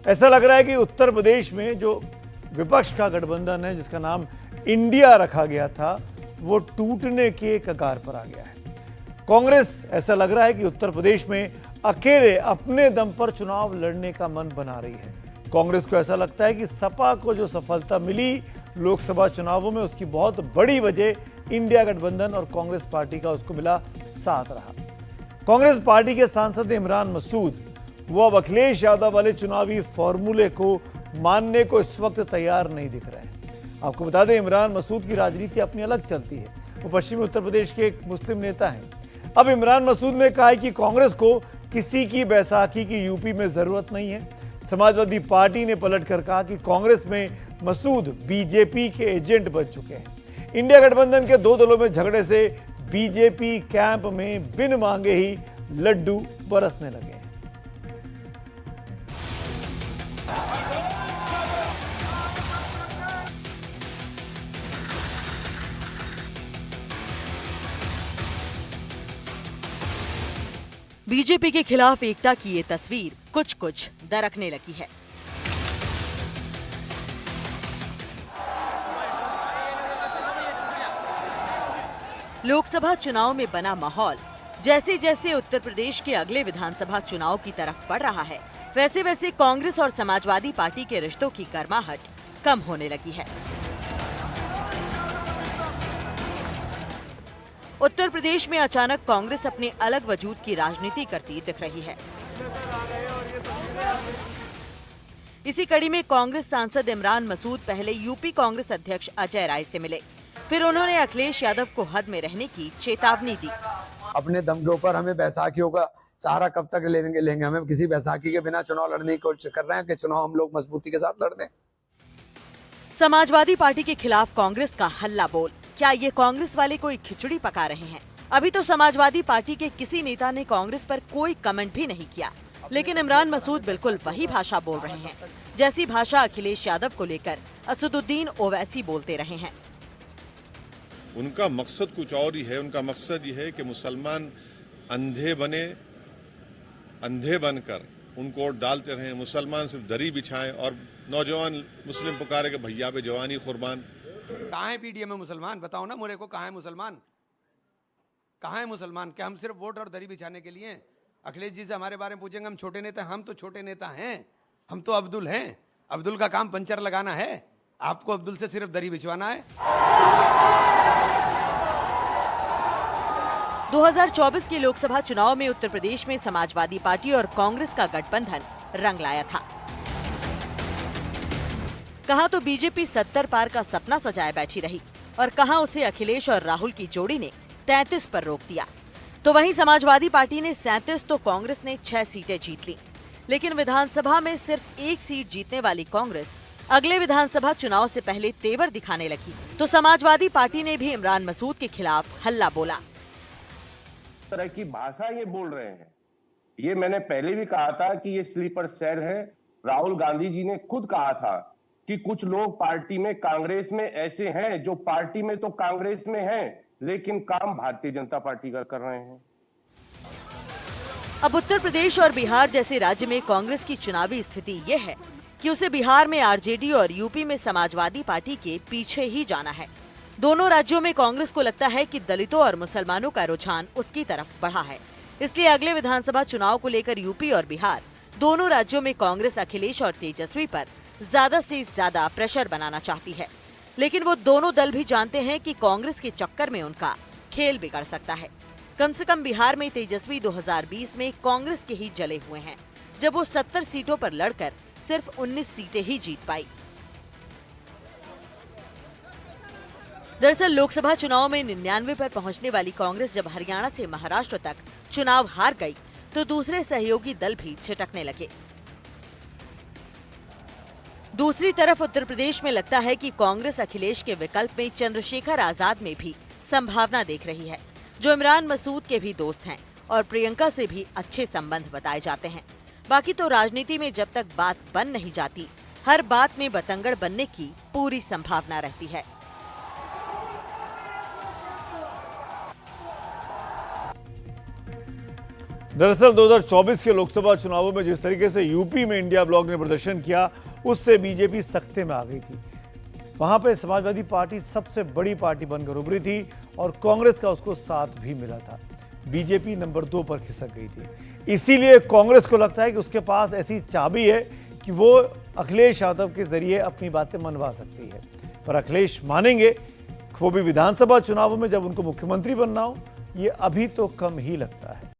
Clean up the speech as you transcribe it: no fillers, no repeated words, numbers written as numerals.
ऐसा लग रहा है कि उत्तर प्रदेश में जो विपक्ष का गठबंधन है, जिसका नाम इंडिया रखा गया था, वो टूटने के कगार पर आ गया है। कांग्रेस, ऐसा लग रहा है कि उत्तर प्रदेश में अकेले अपने दम पर चुनाव लड़ने का मन बना रही है। कांग्रेस को ऐसा लगता है कि सपा को जो सफलता मिली लोकसभा चुनावों में, उसकी बहुत बड़ी वजह इंडिया गठबंधन और कांग्रेस पार्टी का उसको मिला साथ रहा। कांग्रेस पार्टी के सांसद इमरान मसूद, वो अब अखिलेश यादव वाले चुनावी फॉर्मूले को मानने को इस वक्त तैयार नहीं दिख रहे हैं। आपको बता दें, इमरान मसूद की राजनीति अपनी अलग चलती है। वो पश्चिमी उत्तर प्रदेश के एक मुस्लिम नेता हैं। अब इमरान मसूद ने कहा है कि कांग्रेस को किसी की बैसाखी की यूपी में जरूरत नहीं है। समाजवादी पार्टी ने पलटकर कहा कि कांग्रेस में मसूद बीजेपी के एजेंट बन चुके हैं। इंडिया गठबंधन के दो दलों में झगड़े से बीजेपी कैंप में बिन मांगे ही लड्डू बरसने लगे हैं। बीजेपी के खिलाफ एकता की ये तस्वीर कुछ कुछ दरकने लगी है। लोकसभा चुनाव में बना माहौल जैसे जैसे उत्तर प्रदेश के अगले विधानसभा चुनाव की तरफ बढ़ रहा है, वैसे वैसे कांग्रेस और समाजवादी पार्टी के रिश्तों की गर्माहट कम होने लगी है। उत्तर प्रदेश में अचानक कांग्रेस अपने अलग वजूद की राजनीति करती दिख रही है। इसी कड़ी में कांग्रेस सांसद इमरान मसूद पहले यूपी कांग्रेस अध्यक्ष अजय राय से मिले, फिर उन्होंने अखिलेश यादव को हद में रहने की चेतावनी दी। अपने दम के ऊपर हमें बैसाखियों का सहारा कब तक लेंगे। हमें किसी बैसाखी के बिना चुनाव लड़ने की कोशिश कर रहे हैं कि चुनाव हम लोग मजबूती के साथ लड़ दें। समाजवादी पार्टी के खिलाफ कांग्रेस का हल्ला बोल, क्या ये कांग्रेस वाले कोई खिचड़ी पका रहे हैं? अभी तो समाजवादी पार्टी के किसी नेता ने कांग्रेस पर कोई कमेंट भी नहीं किया, लेकिन इमरान मसूद बिल्कुल वही भाषा बोल रहे हैं जैसी भाषा अखिलेश यादव को लेकर असदुद्दीन ओवैसी बोलते रहे हैं। उनका मकसद कुछ और ही है। उनका मकसद ये है कि मुसलमान अंधे बनकर उनको वोट डालते रहें, मुसलमान सिर्फ दरी बिछाएं और नौजवान मुस्लिम पुकारे के भैया पे जवानी कुर्बान। कहाँ है पीडीएम में मुसलमान? बताओ ना मुझे को, कहाँ है मुसलमान? कहाँ है मुसलमान? क्या हम सिर्फ वोट और दरी बिछाने के लिए? अखिलेश जी से हमारे बारे में पूछेंगे, हम छोटे नेता, हम तो छोटे नेता हैं, हम तो अब्दुल हैं। अब्दुल का काम पंचर लगाना है, आपको अब्दुल से सिर्फ दरी बिछवाना है। 2024 के लोकसभा चुनाव में उत्तर प्रदेश में समाजवादी पार्टी और कांग्रेस का गठबंधन रंग लाया था। कहां तो बीजेपी 70 पार का सपना सजाए बैठी रही और कहां उसे अखिलेश और राहुल की जोड़ी ने 33 पर रोक दिया। तो वहीं समाजवादी पार्टी ने 37 तो कांग्रेस ने 6 सीटें जीत ली, लेकिन विधानसभा में सिर्फ 1 सीट जीतने वाली कांग्रेस अगले विधानसभा चुनाव से पहले तेवर दिखाने लगी। तो समाजवादी पार्टी ने भी इमरान मसूद के खिलाफ हल्ला बोला। तरह की भाषा ये बोल रहे हैं, ये मैंने पहले भी कहा था कि ये स्लीपर सेल है। राहुल गांधी जी ने खुद कहा था कि कुछ लोग पार्टी में, कांग्रेस में ऐसे हैं जो पार्टी में तो कांग्रेस में हैं, लेकिन काम भारतीय जनता पार्टी का कर रहे हैं। अब उत्तर प्रदेश और बिहार जैसे राज्य में कांग्रेस की चुनावी स्थिति ये है कि उसे बिहार में आरजेडी और यूपी में समाजवादी पार्टी के पीछे ही जाना है। दोनों राज्यों में कांग्रेस को लगता है कि दलितों और मुसलमानों का रुझान उसकी तरफ बढ़ा है, इसलिए अगले विधानसभा चुनाव को लेकर यूपी और बिहार दोनों राज्यों में कांग्रेस अखिलेश और तेजस्वी पर ज्यादा से ज्यादा प्रेशर बनाना चाहती है। लेकिन वो दोनों दल भी जानते हैं कि कांग्रेस के चक्कर में उनका खेल बिगड़ सकता है। कम से कम बिहार में तेजस्वी 2020 में कांग्रेस के ही जले हुए हैं, जब वो 70 सीटों पर लड़कर सिर्फ 19 सीटें ही जीत पाई। दरअसल लोकसभा चुनाव में 99 पर पहुंचने वाली कांग्रेस जब हरियाणा से महाराष्ट्र तक चुनाव हार गई, तो दूसरे सहयोगी दल भी छिटकने लगे। दूसरी तरफ उत्तर प्रदेश में लगता है कि कांग्रेस अखिलेश के विकल्प में चंद्रशेखर आजाद में भी संभावना देख रही है, जो इमरान मसूद के भी दोस्त हैं और प्रियंका से भी अच्छे संबंध बताए जाते हैं। बाकी तो राजनीति में जब तक बात बन नहीं जाती, हर बात में बतंगड़ बनने की पूरी संभावना रहती है। दरअसल 2024 के लोकसभा चुनावों में जिस तरीके से यूपी में इंडिया ब्लॉक ने प्रदर्शन किया, उससे बीजेपी सख्ते में आ गई थी। वहां पे समाजवादी पार्टी सबसे बड़ी पार्टी बनकर उभरी थी और कांग्रेस का उसको साथ भी मिला था। बीजेपी नंबर 2 पर खिसक गई थी। इसीलिए कांग्रेस को लगता है कि उसके पास ऐसी चाबी है कि वो अखिलेश यादव के जरिए अपनी बातें मनवा सकती है। पर अखिलेश मानेंगे, वो भी विधानसभा चुनावों में जब उनको मुख्यमंत्री बनना हो, ये अभी तो कम ही लगता है।